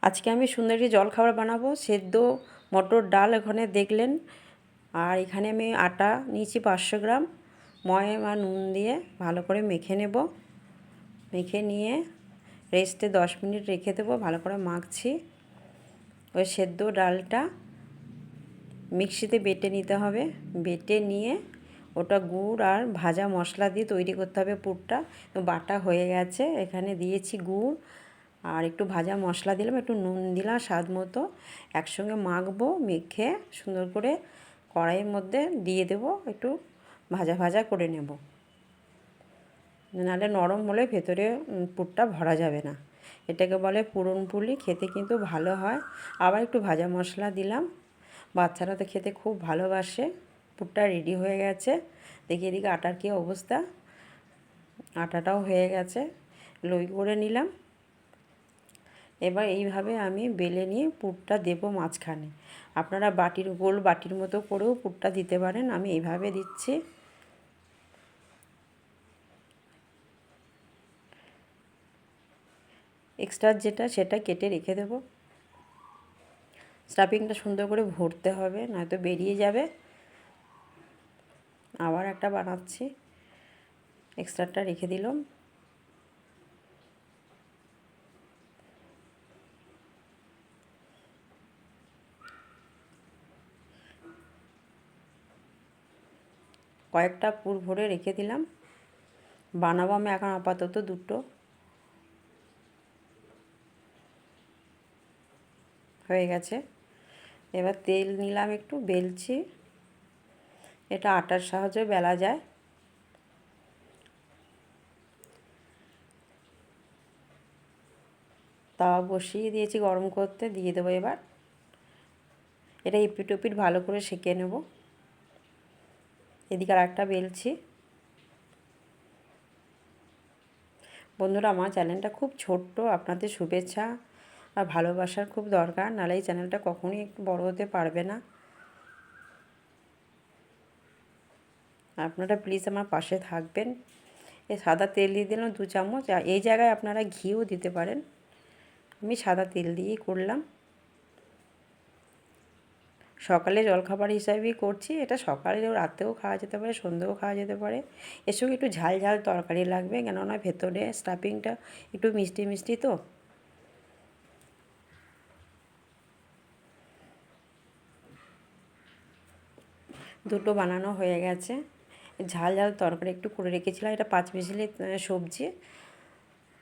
আজকে আমি সুন্দরী জলখাবার বানাবো। সেদ্ধ মটর ডাল এখানে দেখলেন। আর এখানে আমি আটা নিয়েছি 500 গ্রাম, ময়ম আর নুন দিয়ে ভালো করে মেখে নেব। মেখে নিয়ে রেস্টে 10 মিনিট রেখে দেবো। ভালো করে মাখছি। ওই সেদ্ধ ডালটা মিক্সিতে বেটে নিতে হবে। বেটে নিয়ে ওটা গুড় আর ভাজা মশলা দিয়ে তৈরি করতে হবে পুরটা। তো বাটা হয়ে গেছে। এখানে দিয়েছি গুড় আর একটু ভাজা মশলা দিলাম, একটু নুন দিলাম স্বাদ মতো। একসঙ্গে মাখবো। মেখে সুন্দর করে কড়াইয়ের মধ্যে দিয়ে দেবো, একটু ভাজা ভাজা করে নেব। নাহলে নরম হলে ভেতরে পুরটা ভরা যাবে না। এটাকে বলে পুরনপুলি। খেতে কিন্তু ভালো হয়। আবার একটু ভাজা মশলা দিলাম। বাচ্চারা তো খেতে খুব ভালোবাসে। পুরটা রেডি হয়ে গেছে। দেখি এদিকে আটার কী অবস্থা। আটাটাও হয়ে গেছে। লই করে নিলাম। এবার এইভাবে আমি বেলে নিয়ে পুরটা দেবো মাঝখানে। আপনারা গোল বাটির মতো করেও পুরটা দিতে পারেন। আমি এইভাবে দিচ্ছি। এক্সট্রা যেটা সেটা কেটে রেখে দেবো। স্টাফিংটা সুন্দর করে ভরতে হবে, নয়তো বেরিয়ে যাবে। আবার একটা বানাচ্ছি। এক্সট্রাটা রেখে দিলাম। কয়েকটা পুর ভরে রেখে দিলাম। বানাবো আমি এখন আপাতত দুটো। হয়ে গেছে। এবার তেল নিলাম, একটু বেলছি। এটা আটার সাহায্যে বেলা যায়। তাওয়া বসিয়ে দিয়েছি গরম করতে, দিয়ে দেবো এবার। এটা এপিট ওপিট ভালো করে সেঁকে নেব। এদিকে আর একটা বেলছি। বন্ধুরা, আমার চ্যানেলটা খুব ছোট্ট। আপনাদের শুভেচ্ছা আর ভালোবাসার খুব দরকার, নাহলে এই চ্যানেলটা কখনোই একটু বড় হতে পারবে না। আপনারা প্লিজ আমার পাশে থাকবেন। এই সাদা তেল দিয়ে দিলাম 2 চামচ। আর এই জায়গায় আপনারা ঘিও দিতে পারেন। আমি সাদা তেল দিয়েই করলাম। সকালে জলখাবার হিসাবেই করছি। এটা সকালেও রাতেও খাওয়া যেতে পারে, সন্ধ্যেও খাওয়া যেতে পারে। এর সঙ্গে একটু ঝাল ঝাল তরকারি লাগবে, কেননা ভেতরে স্টাফিংটা একটু মিষ্টি মিষ্টি তো। দুটো বানানো হয়ে গেছে। ঝাল ঝাল তরকারি একটু করে রেখেছিলাম। এটা 5 মিশালি সবজি।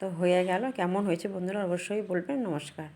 তো হয়ে গেল। কেমন হয়েছে বন্ধুরা অবশ্যই বলবেন। নমস্কার।